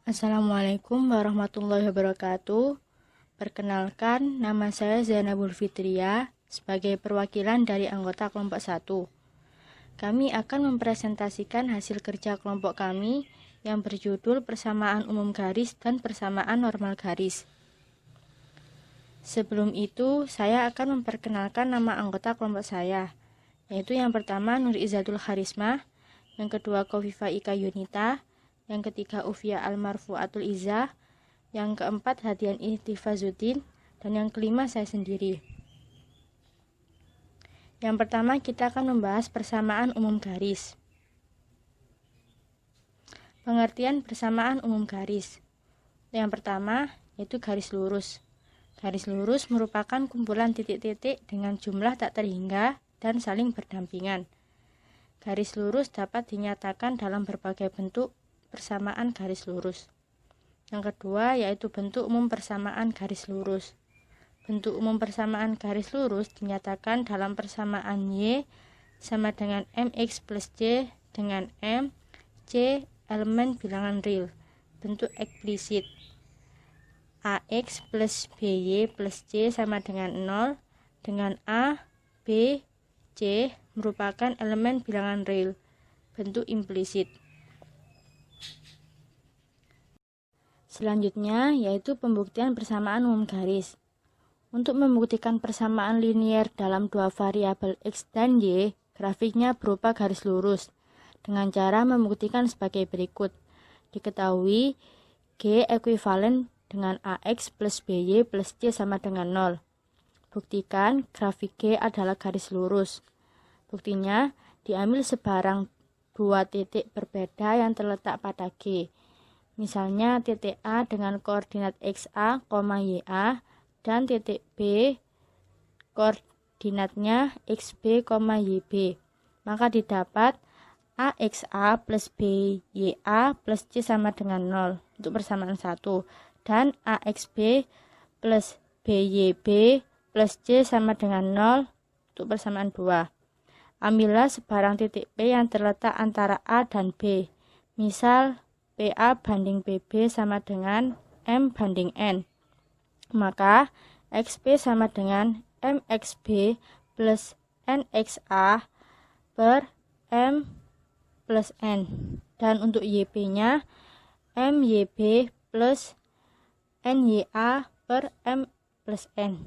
Assalamualaikum warahmatullahi wabarakatuh. Perkenalkan, nama saya Zainabul Fitria sebagai perwakilan dari anggota kelompok 1. Kami akan mempresentasikan hasil kerja kelompok kami yang berjudul Persamaan Umum Garis dan Persamaan Normal Garis. Sebelum itu, saya akan memperkenalkan nama anggota kelompok saya, yaitu yang pertama Nur Izzatul Kharismah, yang kedua Khofifah Ika Yunita, yang ketiga Ufia Almarfuatul Izzah, yang keempat Hadian Ihtifazuddin, dan yang kelima saya sendiri. Yang pertama kita akan membahas persamaan umum garis. Pengertian persamaan umum garis. Yang pertama yaitu garis lurus. Garis lurus merupakan kumpulan titik-titik dengan jumlah tak terhingga dan saling berdampingan. Garis lurus dapat dinyatakan dalam berbagai bentuk persamaan garis lurus. Yang kedua yaitu bentuk umum persamaan garis lurus. Bentuk umum persamaan garis lurus dinyatakan dalam persamaan Y sama dengan MX plus C dengan M, C elemen bilangan real. Bentuk eksplisit. AX plus BY plus C sama dengan 0 dengan A, B, C merupakan elemen bilangan real. Bentuk implisit. Selanjutnya yaitu pembuktian persamaan umum garis. Untuk membuktikan persamaan linier dalam dua variabel X dan Y, grafiknya berupa garis lurus dengan cara membuktikan sebagai berikut. Diketahui G ekuivalen dengan AX plus BY plus C sama dengan 0. Buktikan grafik G adalah garis lurus. Buktinya diambil sebarang dua titik berbeda yang terletak pada G. Misalnya titik A dengan koordinat XA, YA dan titik B koordinatnya XB, YB. Maka didapat AXA plus BYA plus C sama dengan 0 untuk persamaan 1 dan AXB plus BYB plus C sama dengan 0 untuk persamaan 2. Ambillah sebarang titik P yang terletak antara A dan B. Misal PA banding PB sama dengan M banding N. Maka XP sama dengan MXB plus NXA per M plus N. Dan untuk YP-nya MYB plus NYA per M plus N.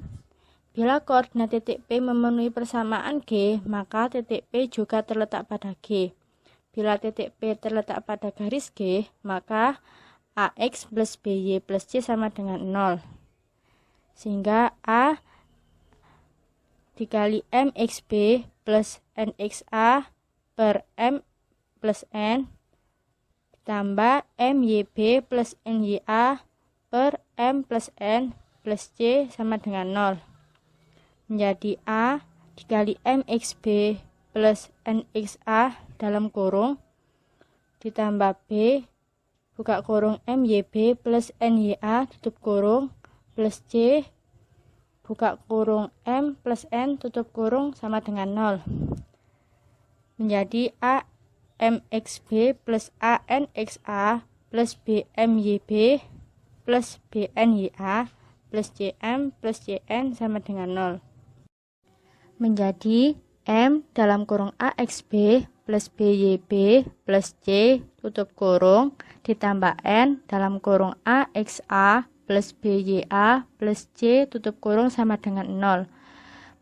Bila koordinat titik P memenuhi persamaan G, maka titik P juga terletak pada G. Bila titik P terletak pada garis G, maka AX plus BY plus C sama dengan 0. Sehingga A dikali MXB plus NXA per M plus N ditambah MYB plus NYA per M plus N plus C sama dengan 0. Menjadi A dikali MXB plus NXA dalam kurung ditambah B buka kurung MYB plus NYA tutup kurung plus C buka kurung M plus N tutup kurung sama dengan 0. Menjadi A MXB plus ANXA plus BMYB plus BNYA plus CM plus CN sama dengan 0. Menjadi M dalam kurung AXB plus BYB plus C tutup kurung ditambah N dalam kurung AXA plus BYA plus C tutup kurung sama dengan 0.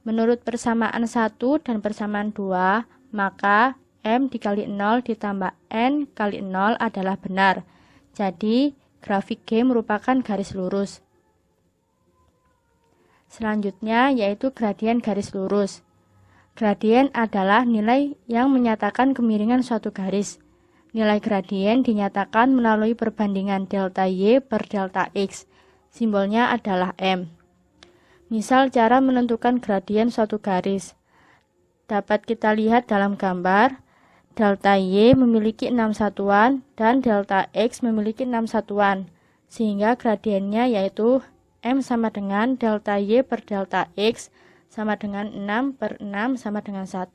Menurut persamaan 1 dan persamaan 2, maka M dikali 0 ditambah N kali 0 adalah benar. Jadi grafik G merupakan garis lurus. Selanjutnya yaitu gradien garis lurus. Gradien adalah nilai yang menyatakan kemiringan suatu garis. Nilai gradien dinyatakan melalui perbandingan delta Y per delta X. Simbolnya adalah M. Misal cara menentukan gradien suatu garis. Dapat kita lihat dalam gambar, delta Y memiliki 6 satuan dan delta X memiliki 6 satuan. Sehingga gradiennya yaitu M sama dengan delta Y per delta X sama dengan 6 per 6 sama dengan 1.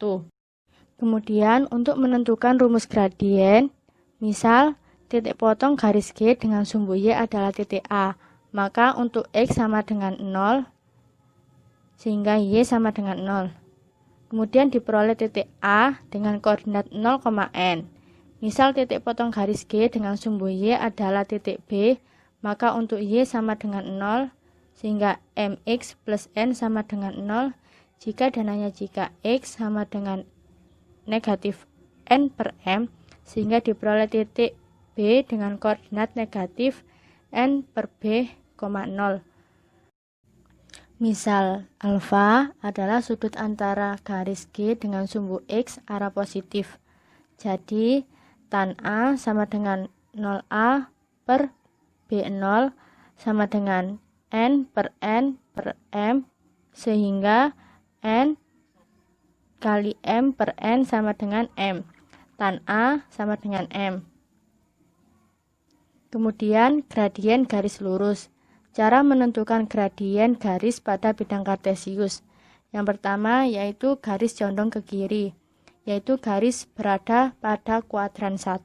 Kemudian untuk menentukan rumus gradien, misal titik potong garis G dengan sumbu Y adalah titik A. Maka untuk X sama dengan 0, sehingga Y sama dengan 0. Kemudian diperoleh titik A dengan koordinat 0, n. Misal titik potong garis G dengan sumbu Y adalah titik B, maka untuk Y sama dengan 0, sehingga mx plus n sama dengan 0, jika dan hanya jika X sama dengan negatif n per m, sehingga diperoleh titik B dengan koordinat negatif n per B, 0. Misal, alfa adalah sudut antara garis G dengan sumbu X arah positif. Jadi, tan A sama dengan 0A per B0 sama dengan n per m, sehingga n kali m per n sama dengan m. Tan A sama dengan m. Kemudian gradien garis lurus. Cara menentukan gradien garis pada bidang kartesius. Yang pertama yaitu garis condong ke kiri, yaitu garis berada pada kuadran 1.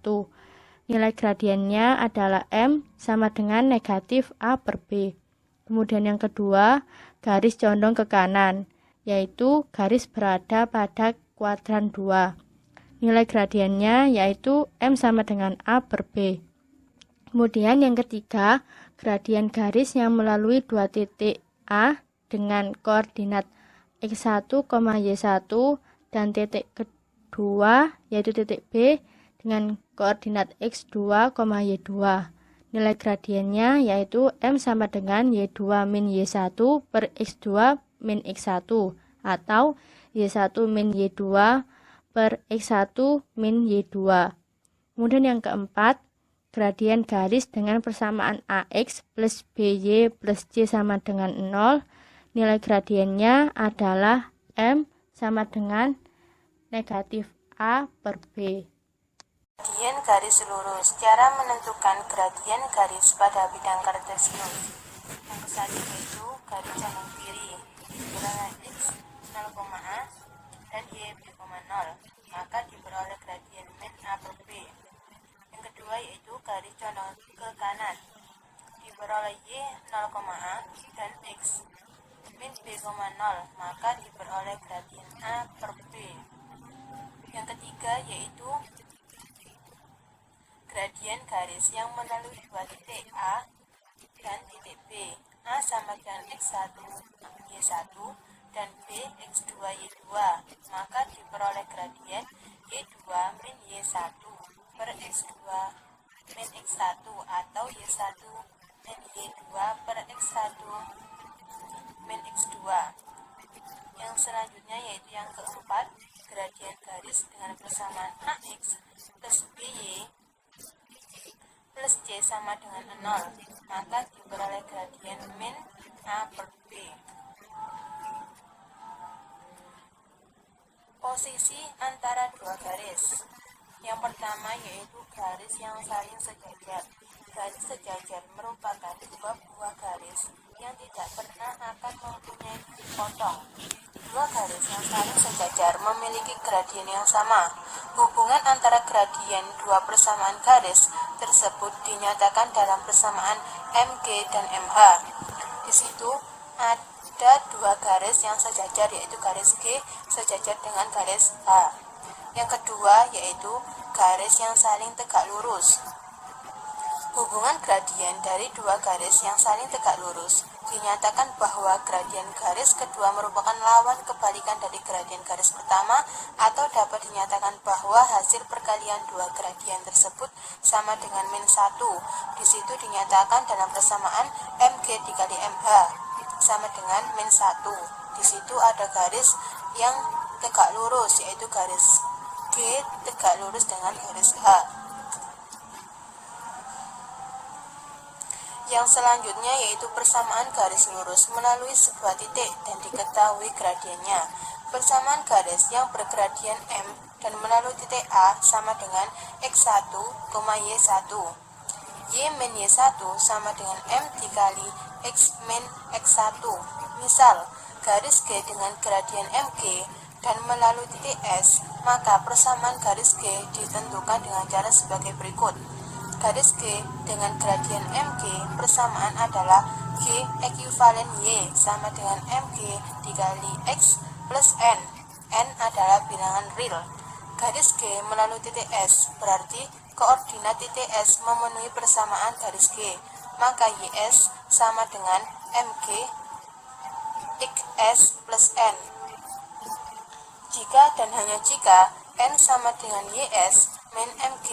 Nilai gradiennya adalah m sama dengan negatif a per b. Kemudian yang kedua, garis condong ke kanan, yaitu garis berada pada kuadran 2. Nilai gradiennya yaitu m sama dengan a per b. Kemudian yang ketiga, gradien garis yang melalui dua titik A dengan koordinat x1, y1 dan titik kedua yaitu titik B dengan koordinat x2, y2. Nilai gradiennya yaitu m sama dengan y2 min y1 per x2 min x1 atau y1 min y2 per x1 min y2. Kemudian yang keempat, gradien garis dengan persamaan AX plus BY plus C sama dengan 0. Nilai gradiennya adalah M sama dengan negatif A per B. Gradien garis lurus. Cara menentukan gradien garis pada bidang kartesius. Yang ke-1 yaitu garis condong kiri. Bilangan X 0,A dan Y B,0. Maka diperoleh gradien min A per B. Yang kedua yaitu garis condong ke kanan, diperoleh Y 0,A dan X min B,0, maka diperoleh gradien A per B. Yang ketiga yaitu gradien garis yang melalui dua titik A dan titik B. A sama dengan X1, Y1 dan B, X2, Y2, maka diperoleh gradien Y2 min Y1 per X2 min X1 atau Y1 min Y2 per X1 min X2. Yang selanjutnya yaitu yang keempat, gradien garis dengan persamaan AX plus BY plus C sama dengan 0, maka diperoleh gradien min A per B. Posisi antara dua garis. Yang pertama yaitu garis yang saling sejajar. Garis sejajar merupakan dua buah garis yang tidak pernah akan mempunyai titik potong. Dua garis yang saling sejajar memiliki gradien yang sama. Hubungan antara gradien dua persamaan garis tersebut dinyatakan dalam persamaan MG dan MH. Di situ ada dua garis yang sejajar, yaitu garis G sejajar dengan garis H. Yang kedua yaitu garis yang saling tegak lurus. Hubungan gradien dari dua garis yang saling tegak lurus dinyatakan bahwa gradien garis kedua merupakan lawan kebalikan dari gradien garis pertama, atau dapat dinyatakan bahwa hasil perkalian dua gradien tersebut sama dengan min 1. Di situ dinyatakan dalam persamaan MG dikali MH sama dengan min 1. Di situ ada garis yang tegak lurus, yaitu garis G tegak lurus dengan garis H. Yang selanjutnya yaitu persamaan garis lurus melalui sebuah titik dan diketahui gradiennya. Persamaan garis yang bergradien M dan melalui titik A sama dengan X1, Y1. Y min Y1 sama dengan M dikali X min X1. Misal, garis G dengan gradien MG dan melalui titik S, maka persamaan garis G ditentukan dengan cara sebagai berikut. garis G dengan gradien MG persamaan adalah G ekuivalen Y sama dengan MG dikali X plus N. N adalah bilangan real. Garis G melalui titik S berarti koordinat titik S memenuhi persamaan garis G, maka YS sama dengan MG XS plus N. Jika dan hanya jika N sama dengan YS min MG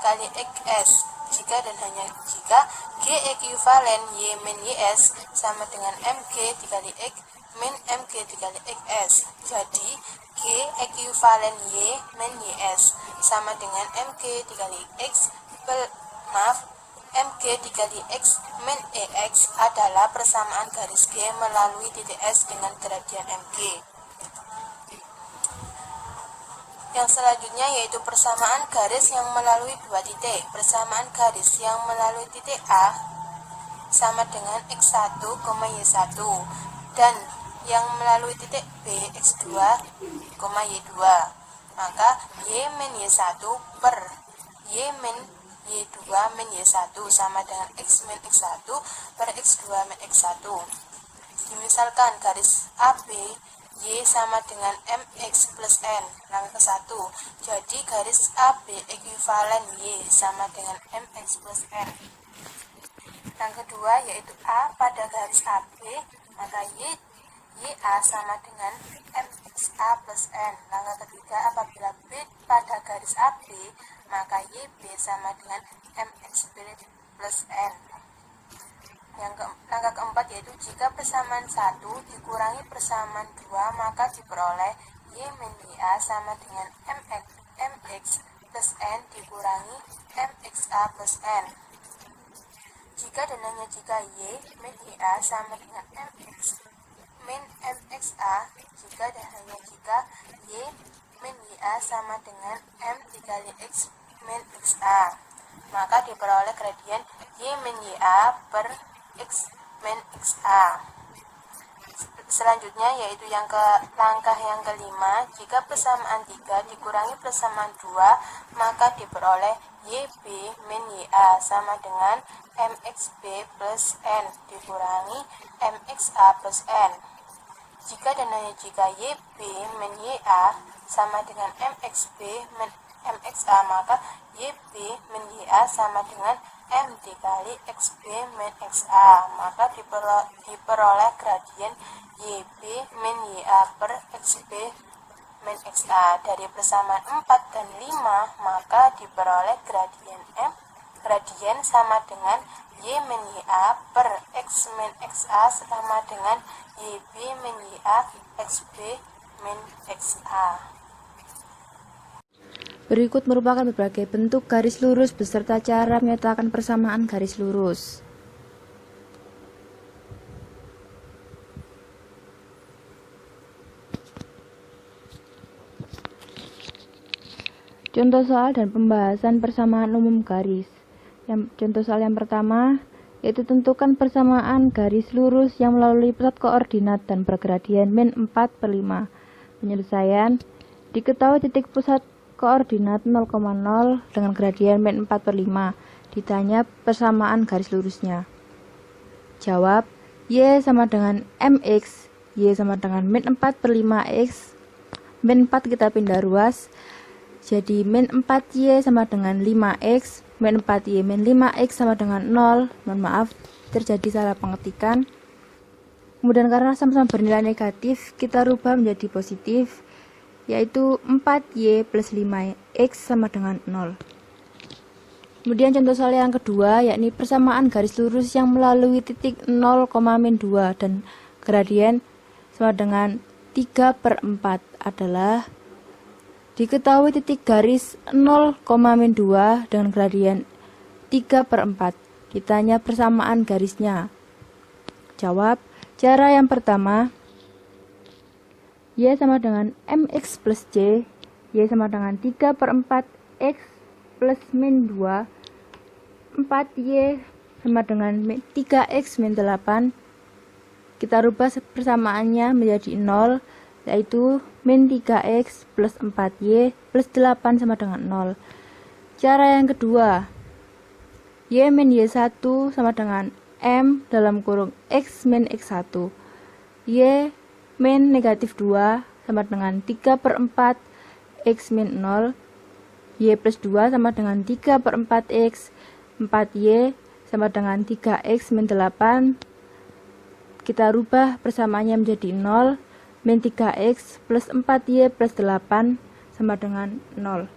kali XS, jika dan hanya jika G ekuivalen Y min YS sama dengan MG dikali X min MG dikali XS. Jadi G ekuivalen Y min YS sama dengan MG dikali X MG dikali X min EX adalah persamaan garis G melalui titik S dengan gradien MG. Yang selanjutnya yaitu persamaan garis yang melalui dua titik. Persamaan garis yang melalui titik A sama dengan X1, Y1 dan yang melalui titik B X2, Y2. Maka Y min Y1 per Y min Y2 min Y1 sama dengan X min X1 per X2 min X1. Misalkan garis AB Y sama dengan MX plus N, langkah ke-1. Jadi garis AB ekuivalen Y sama dengan MX plus N. Yang kedua yaitu A pada garis AB, maka YA sama dengan MXA plus N. Langkah ketiga, apabila B pada garis AB, maka YB sama dengan MXB plus N. Langkah keempat yaitu jika persamaan 1 dikurangi persamaan 2, maka diperoleh Y min YA sama dengan MX plus N dikurangi MXA plus N. Jika dan hanya jika Y min YA sama dengan MX min MXA, jika dan hanya jika Y min YA sama dengan M dikali X min XA, maka diperoleh gradien Y min YA per X min XA. Selanjutnya yaitu langkah yang kelima, jika persamaan 3 dikurangi persamaan 2, maka diperoleh YB min YA sama dengan MXB plus N dikurangi MXA plus N. Jika dan hanya jika YB min YA sama dengan MXB min MXA, maka YB min YA sama dengan M dikali XB min XA, maka diperoleh gradien YB min YA per XB min XA. Dari persamaan 4 dan 5, maka diperoleh gradien M, gradien sama dengan Y min YA per X min XA sama dengan YB min YA XB min XA. Berikut merupakan berbagai bentuk garis lurus beserta cara menyatakan persamaan garis lurus. Contoh soal dan pembahasan persamaan umum garis. Contoh soal yang pertama yaitu tentukan persamaan garis lurus yang melalui pusat koordinat dan bergradien min 4/5. Penyelesaian, diketahui titik pusat koordinat 0,0 dengan gradien min 4/5. Ditanya persamaan garis lurusnya. Jawab, Y sama dengan MX, Y sama dengan min 4/5X. Min 4 kita pindah ruas, jadi min 4Y sama dengan 5X, min 4Y min 5X sama dengan 0. Mohon maaf, terjadi salah pengetikan. Kemudian karena sama-sama bernilai negatif, kita rubah menjadi positif, yaitu 4Y plus 5X sama dengan 0. Kemudian contoh soal yang kedua, yakni persamaan garis lurus yang melalui titik 0,-2 dan gradien sama dengan 3/4 adalah diketahui titik garis 0,-2 dengan gradien 3/4. Ditanya persamaan garisnya. Jawab, cara yang pertama, Y sama dengan MX plus C, Y sama dengan 3/4 X plus min 2, 4Y sama dengan 3X min 8. Kita rubah persamaannya menjadi 0, yaitu min 3X plus 4Y plus 8 sama dengan 0. Cara yang kedua, Y min Y1 sama dengan M dalam kurung X min X1. Y min negatif 2 sama dengan 3/4 X min 0. Y plus 2 sama dengan 3/4 X. 4Y sama dengan 3X min 8. Kita rubah persamaannya menjadi 0. Min 3X plus 4Y plus 8 sama dengan 0.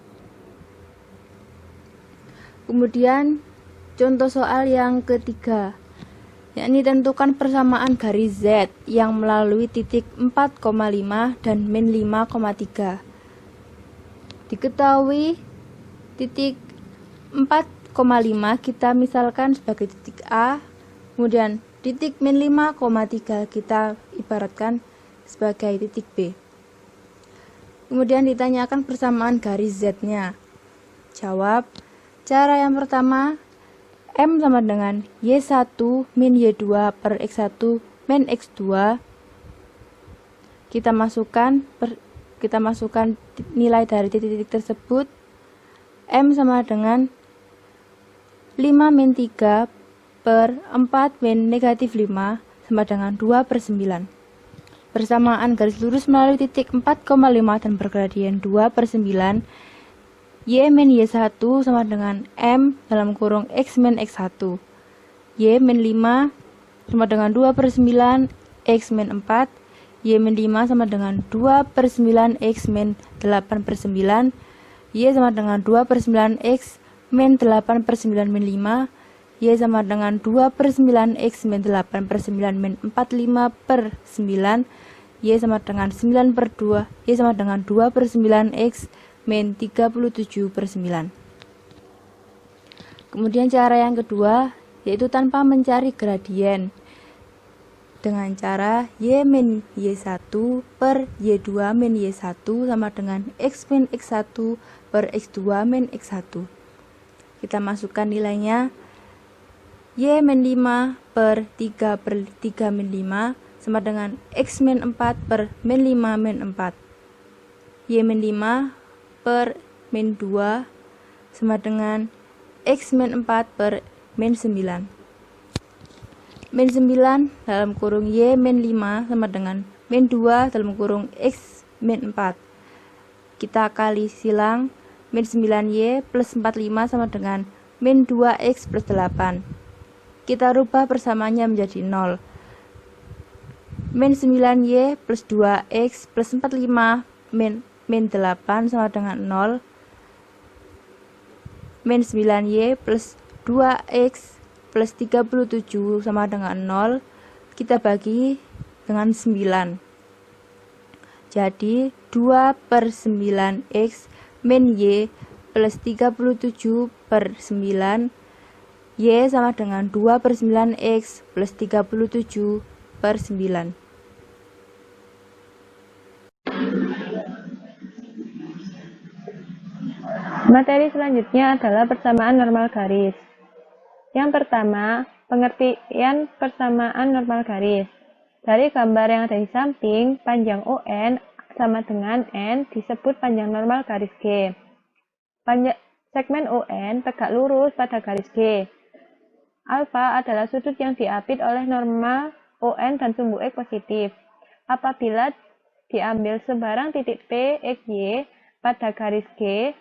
Kemudian contoh soal yang ketiga, yakni tentukan persamaan garis Z yang melalui titik 4,5 dan min 5,3. Diketahui titik 4,5 kita misalkan sebagai titik A, kemudian titik min 5,3 kita ibaratkan sebagai titik B. Kemudian ditanyakan persamaan garis Z-nya. Jawab, cara yang pertama, M sama dengan Y1 min Y2 per X1 min X2. Kita masukkan nilai dari titik-titik tersebut. M sama dengan 5 min 3 per 4 min negatif 5 sama dengan 2/9. Persamaan garis lurus melalui titik 4,5 dan bergradien 2/9. Y min Y1 sama dengan M dalam kurung X min X1. Y min 5 sama dengan 2/9 X min 4. Y min 5 sama dengan 2/9 X min 8/9. Y sama dengan 2/9 X min 8/9 min 5. Y sama dengan 2/9 X min 8/9 min 45/9. Y sama dengan 9/2. Y sama dengan 2/9 X min 37/9. Kemudian cara yang kedua, yaitu tanpa mencari gradien. Dengan cara Y min Y1 per Y2 min Y1 sama dengan X min X1 per X2 min X1. Kita masukkan nilainya. Y min 5 per 3 min 5 sama dengan X min 4 per min 5 min 4. Y min 5 per min 2 sama dengan X min 4 per min 9. Min 9 dalam kurung Y min 5 sama dengan min 2 dalam kurung X min 4. Kita kali silang, min 9Y plus 45 sama dengan min 2X plus 8. Kita rubah persamaannya menjadi 0. Min 9Y plus 2X plus 45 min 8 sama dengan 0. Min 9Y plus 2X plus 37 sama dengan 0. Kita bagi dengan 9. Jadi 2/9X min Y plus 37/9. Y sama dengan 2/9X plus 37/9. Materi selanjutnya adalah persamaan normal garis. Yang pertama, pengertian persamaan normal garis. Dari gambar yang ada di samping, panjang ON sama dengan N disebut panjang normal garis G. Segmen ON tegak lurus pada garis G. Alfa adalah sudut yang diapit oleh normal ON dan sumbu X positif. Apabila diambil sebarang titik P, X, Y pada garis G,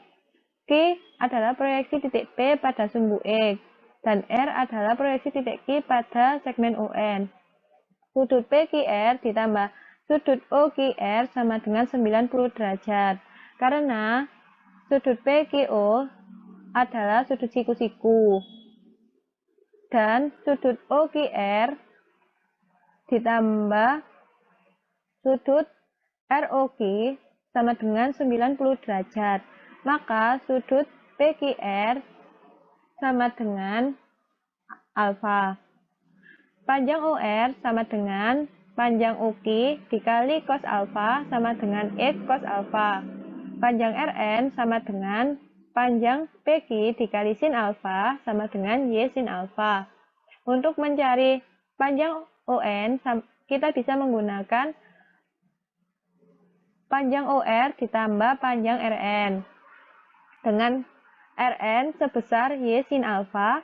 Q adalah proyeksi titik P pada sumbu X, dan R adalah proyeksi titik Q pada segmen ON. Sudut PQR ditambah sudut OQR sama dengan 90 derajat. Karena sudut PQO adalah sudut siku-siku. Dan sudut OQR ditambah sudut ROQ sama dengan 90 derajat. Maka sudut PQR sama dengan alfa. Panjang OR sama dengan panjang OQ dikali cos alfa sama dengan X cos alfa. Panjang RN sama dengan panjang PQ dikali sin alfa sama dengan Y sin alfa. Untuk mencari panjang ON, kita bisa menggunakan panjang OR ditambah panjang RN. Dengan Rn sebesar Y sin alfa,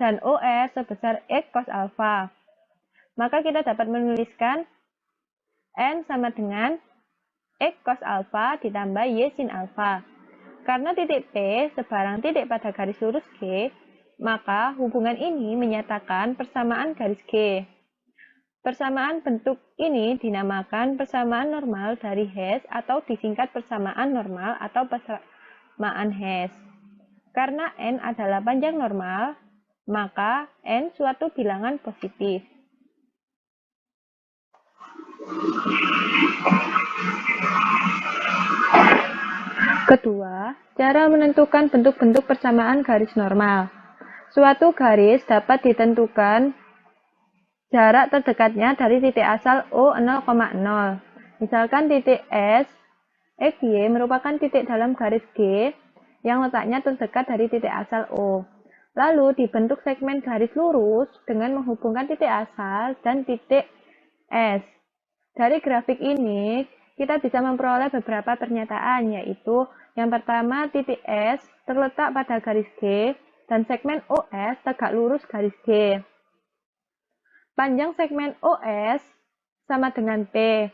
dan OS sebesar X cos alfa. Maka kita dapat menuliskan N sama dengan X cos alfa ditambah Y sin alfa. Karena titik P sebarang titik pada garis lurus G, maka hubungan ini menyatakan persamaan garis G. Persamaan bentuk ini dinamakan persamaan normal dari Hess atau disingkat persamaan normal atau persamaan Hess. Karena N adalah panjang normal, maka N suatu bilangan positif. Kedua, cara menentukan bentuk-bentuk persamaan garis normal. Suatu garis dapat ditentukan jarak terdekatnya dari titik asal O 0,0. Misalkan titik S, XY merupakan titik dalam garis G yang letaknya terdekat dari titik asal O. Lalu dibentuk segmen garis lurus dengan menghubungkan titik asal dan titik S. Dari grafik ini, kita bisa memperoleh beberapa pernyataan, yaitu yang pertama, titik S terletak pada garis G dan segmen OS tegak lurus garis G. Panjang segmen OS sama dengan P.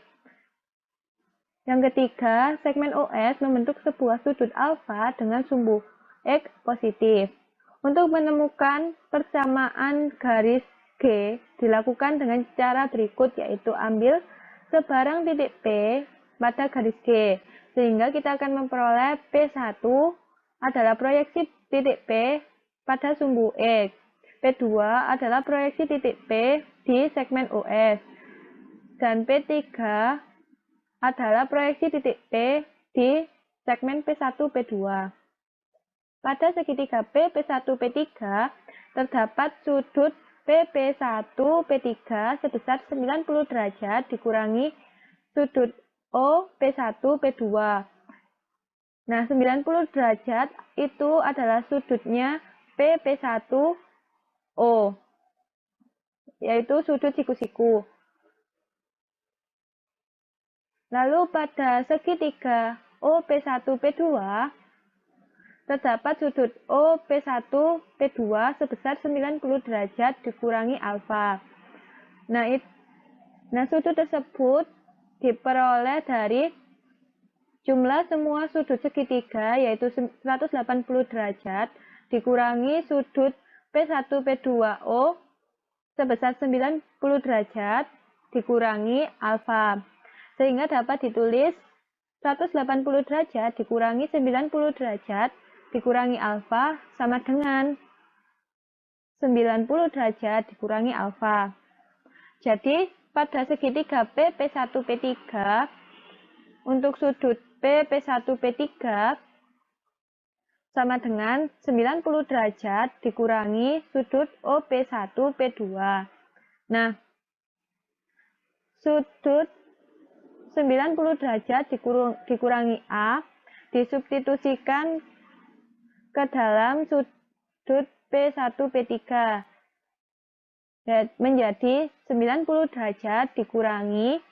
Yang ketiga, segmen OS membentuk sebuah sudut alfa dengan sumbu X positif. Untuk menemukan persamaan garis G dilakukan dengan cara berikut, yaitu ambil sebarang titik P pada garis G, sehingga kita akan memperoleh P1 adalah proyeksi titik P pada sumbu X. P2 adalah proyeksi titik P di segmen OS. Dan P3 adalah proyeksi titik P di segmen P1, P2. Pada segitiga P, P1, P3 terdapat sudut PP1, P3 sebesar 90 derajat dikurangi sudut O, P1, P2. Nah, 90 derajat itu adalah sudutnya PP1, O, yaitu sudut siku-siku. Lalu pada segitiga OP1, P2, terdapat sudut OP1, P2 sebesar 90 derajat dikurangi alfa. Nah, sudut tersebut diperoleh dari jumlah semua sudut segitiga, yaitu 180 derajat, dikurangi sudut P1, P2O sebesar 90 derajat dikurangi alfa. Sehingga dapat ditulis 180 derajat dikurangi 90 derajat dikurangi alfa sama dengan 90 derajat dikurangi alfa. Jadi, pada segitiga P, P1, P3, untuk sudut P, P1, P3 sama dengan 90 derajat dikurangi sudut OP1, P2. Nah, sudut 90 derajat dikurangi A disubstitusikan ke dalam sudut P1, P3 menjadi 90 derajat dikurangi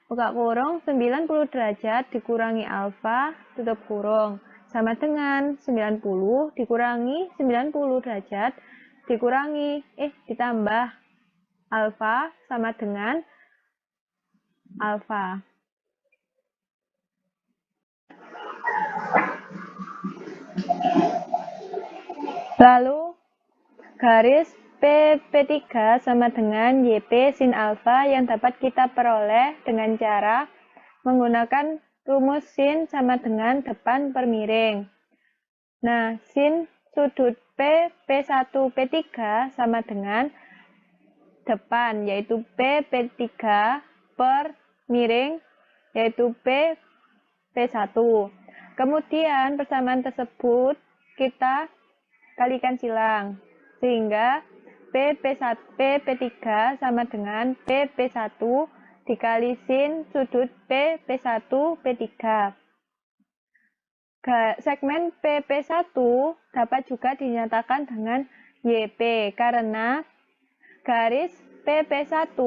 buka kurung 90 derajat dikurangi alfa tutup kurung sama dengan 90 dikurangi 90 derajat dikurangi ditambah alfa sama dengan alfa. Lalu garis P3 sama dengan YP sin alfa yang dapat kita peroleh dengan cara menggunakan rumus sin sama dengan depan per miring. Nah, sin sudut P, P1, P3 sama dengan depan, yaitu P, P3 per miring, yaitu P, P1. Kemudian persamaan tersebut kita kalikan silang, sehingga P, P3 sama dengan P, P1 dikali sin sudut P, P1, P3. Segmen PP1 dapat juga dinyatakan dengan YP karena garis PP1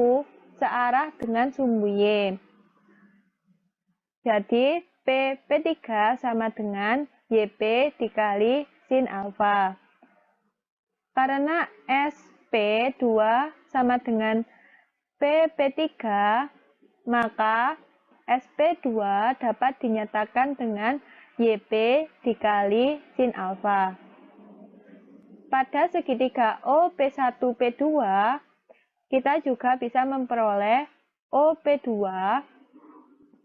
searah dengan sumbu Y. Jadi PP3 sama dengan YP dikali sin alfa. Karena SP2 sama dengan PP3, maka SP2 dapat dinyatakan dengan YP dikali sin alfa. Pada segitiga OP1P2, kita juga bisa memperoleh OP2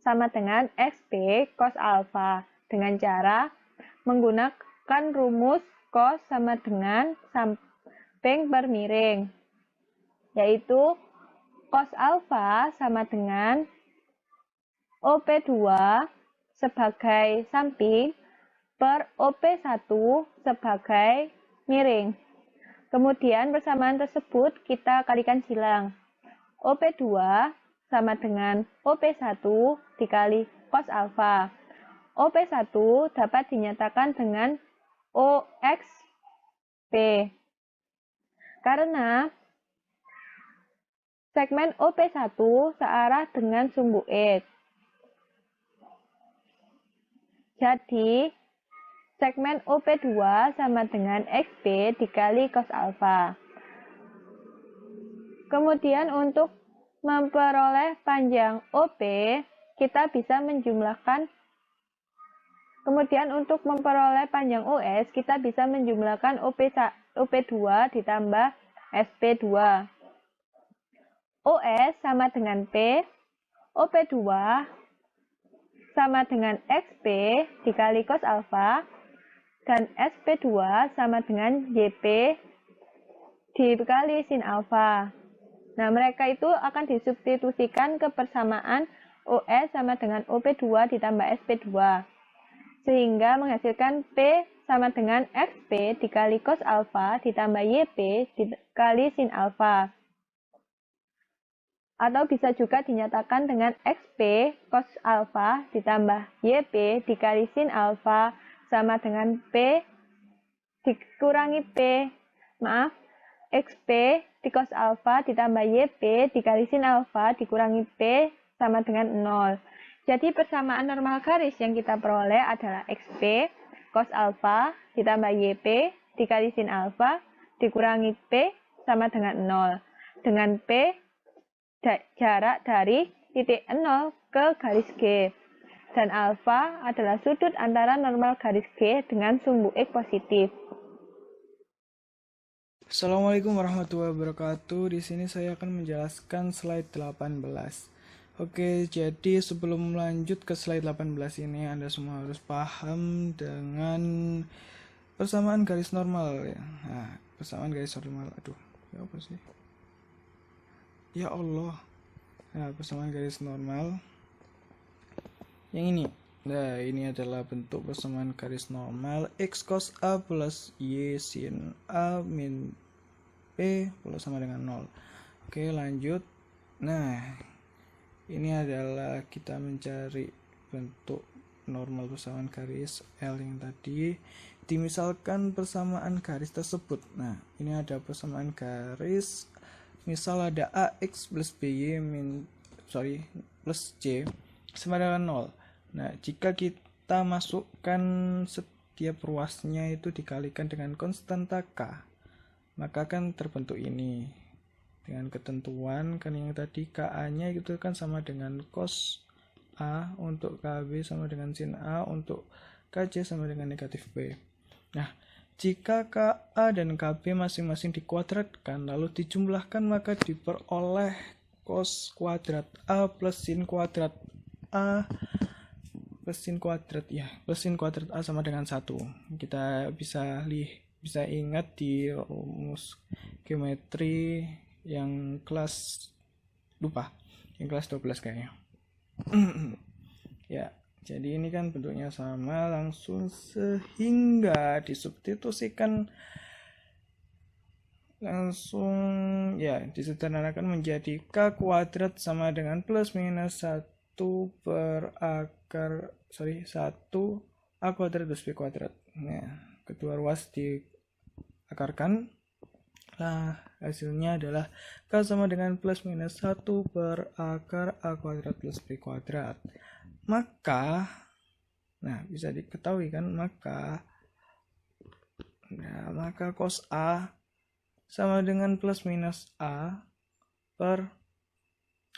sama dengan XP cos alfa dengan cara menggunakan rumus cos sama dengan samping per miring, yaitu cos alfa sama dengan OP2 sebagai samping per OP1 sebagai miring. Kemudian persamaan tersebut kita kalikan silang. OP2 sama dengan OP1 dikali cos alfa. OP1 dapat dinyatakan dengan OXP. Karena segmen OP1 searah dengan sumbu X. Jadi, segmen OP2 sama dengan XP dikali cos alfa. Kemudian untuk memperoleh panjang OP, kita bisa menjumlahkan. Kemudian untuk memperoleh panjang OS, kita bisa menjumlahkan OP2 ditambah SP2. OS sama dengan P, OP2 sama dengan XP dikali cos alfa, dan SP2 sama dengan YP dikali sin alfa. Nah, mereka itu akan disubstitusikan ke persamaan OS sama dengan OP2 ditambah SP2. Sehingga menghasilkan P sama dengan XP dikali cos alfa ditambah YP dikali sin alfa. Atau bisa juga dinyatakan dengan XP cos alfa ditambah YP dikali sin alfa sama dengan P dikurangi XP di cos alfa ditambah YP dikali sin alfa dikurangi P sama dengan 0. Jadi persamaan normal garis yang kita peroleh adalah XP cos alfa ditambah YP dikali sin alfa dikurangi P sama dengan 0. Dengan P jarak dari titik 0 ke garis G. Dan alfa adalah sudut antara normal garis G dengan sumbu X positif. Assalamualaikum warahmatullahi wabarakatuh. Di sini saya akan menjelaskan slide 18. Oke, jadi sebelum lanjut ke slide 18 ini, Anda semua harus paham dengan persamaan garis normal ya. Nah, persamaan garis normal. Aduh, ya apa sih? Ya Allah. Nah, persamaan garis normal yang ini. Nah, ini adalah bentuk persamaan garis normal X cos A plus Y sin A min P plus sama dengan 0. Oke, lanjut. Nah, ini adalah kita mencari bentuk normal persamaan garis L yang tadi. Dimisalkan persamaan garis tersebut. Nah, ini ada persamaan garis. Misal ada AX plus BY plus C sama dengan 0. Nah, jika kita masukkan setiap ruasnya itu dikalikan dengan konstanta K, maka akan terbentuk ini. Dengan ketentuan kan yang tadi KA-nya itu kan sama dengan cos A, untuk KB sama dengan sin A, untuk KC sama dengan negatif B. Nah, jika KA dan KB masing-masing dikuadratkan lalu dijumlahkan, maka diperoleh cos kuadrat A plus sin kuadrat A plus sin kuadrat A sama dengan 1. Kita bisa ingat di rumus geometri yang kelas 12 kayaknya. Ya, jadi ini kan bentuknya sama langsung, sehingga disubstitusikan langsung ya disederhanakan menjadi K kuadrat sama dengan plus minus 1 per akar 1 A kuadrat plus B kuadrat. Nah, kedua ruas diakarkan. Nah, hasilnya adalah K sama dengan plus minus 1 per akar A kuadrat plus B kuadrat. Maka, nah bisa diketahui kan, maka cos A sama dengan plus minus A per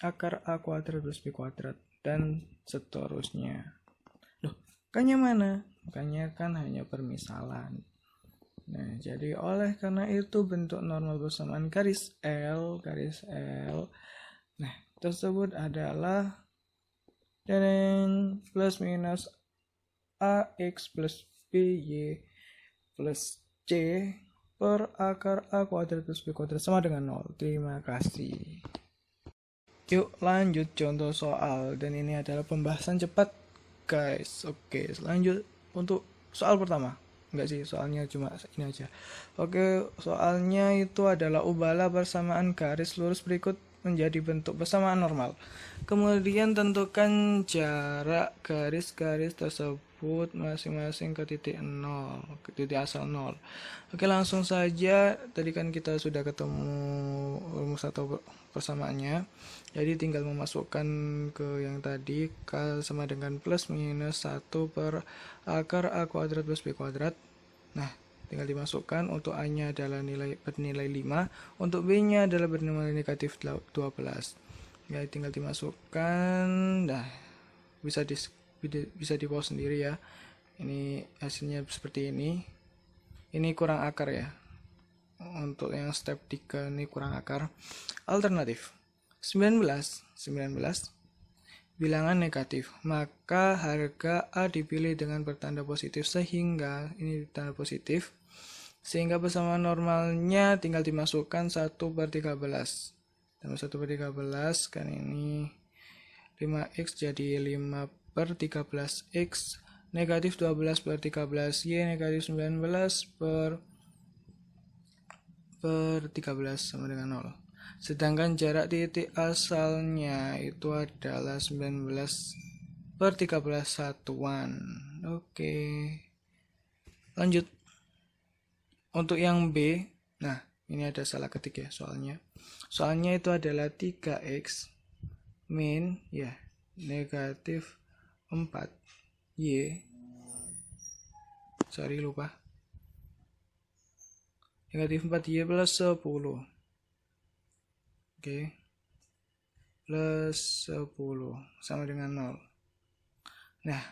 akar A kuadrat plus B kuadrat, dan seterusnya. Loh, makanya mana? Makanya kan hanya permisalan. Nah, jadi oleh karena itu bentuk normal persamaan garis L, nah, tersebut adalah plus minus AX plus BY plus C per akar A kuadrat plus B kuadrat sama dengan 0. Terima kasih. Yuk lanjut contoh soal, dan ini adalah pembahasan cepat guys. Oke, lanjut untuk soal pertama. Enggak sih, soalnya cuma ini aja. Oke, soalnya itu adalah ubahlah persamaan garis lurus berikut menjadi bentuk persamaan normal. Kemudian tentukan jarak garis-garis tersebut masing-masing ke titik 0, ke titik asal 0. Oke, langsung saja. Tadi kan kita sudah ketemu rumus atau persamaannya. Jadi tinggal memasukkan ke yang tadi, K sama dengan plus minus 1 per akar A kuadrat plus B kuadrat. Nah, tinggal dimasukkan. Untuk A-nya adalah bernilai 5, untuk B-nya adalah bernilai negatif 12. Ya, tinggal dimasukkan. Nah, bisa di pause sendiri ya. Ini hasilnya seperti ini. Ini kurang akar ya. Untuk yang step 3 ini kurang akar. Alternatif 19 bilangan negatif, maka harga A dipilih dengan bertanda positif, sehingga ini tanda positif, sehingga persamaan normalnya tinggal dimasukkan 1/13. Tambah 1/13 kan ini 5x jadi 5/13x, negatif 12/13y, negatif 19/13 sama dengan 0. Sedangkan jarak titik asalnya itu adalah 19/13 satuan. Oke. Lanjut. Untuk yang B, nah ini ada salah ketik ya soalnya. Soalnya itu adalah 3x min ya negatif 4y. Sorry lupa. Negatif 4y plus 10. Oke, plus 10 sama dengan 0. Nah,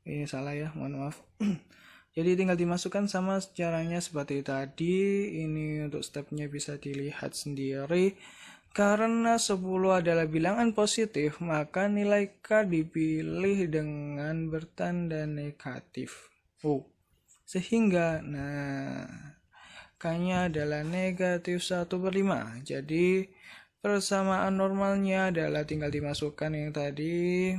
ini salah ya, mohon maaf. Jadi tinggal dimasukkan sama caranya seperti tadi. Ini untuk stepnya bisa dilihat sendiri. Karena 10 adalah bilangan positif, maka nilai K dipilih dengan bertanda negatif. Sehingga, nah, K-nya adalah negatif 1/5. Jadi persamaan normalnya adalah tinggal dimasukkan yang tadi,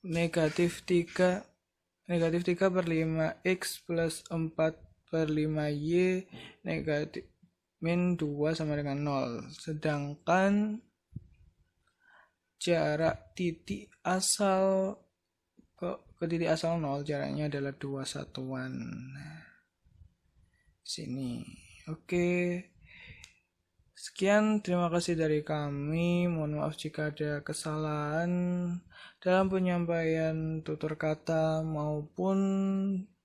negatif 3/5x plus 4/5y negatif min 2 sama dengan 0. Sedangkan jarak titik asal ke titik asal 0 jaraknya adalah 2 satuan. Sini. Oke. Sekian, terima kasih dari kami. Mohon maaf jika ada kesalahan dalam penyampaian tutur kata maupun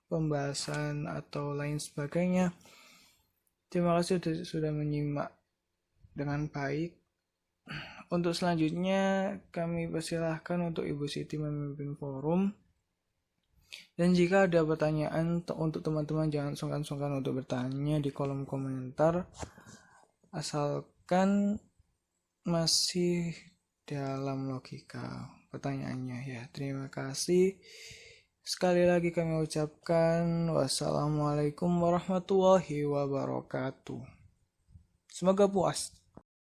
pembahasan atau lain sebagainya. Terima kasih sudah menyimak dengan baik. Untuk selanjutnya, kami persilahkan untuk Ibu Siti memimpin forum. Dan jika ada pertanyaan untuk teman-teman, jangan sungkan-sungkan untuk bertanya di kolom komentar. Asalkan masih dalam logika pertanyaannya ya. Terima kasih. Sekali lagi kami ucapkan wassalamualaikum warahmatullahi wabarakatuh. Semoga puas.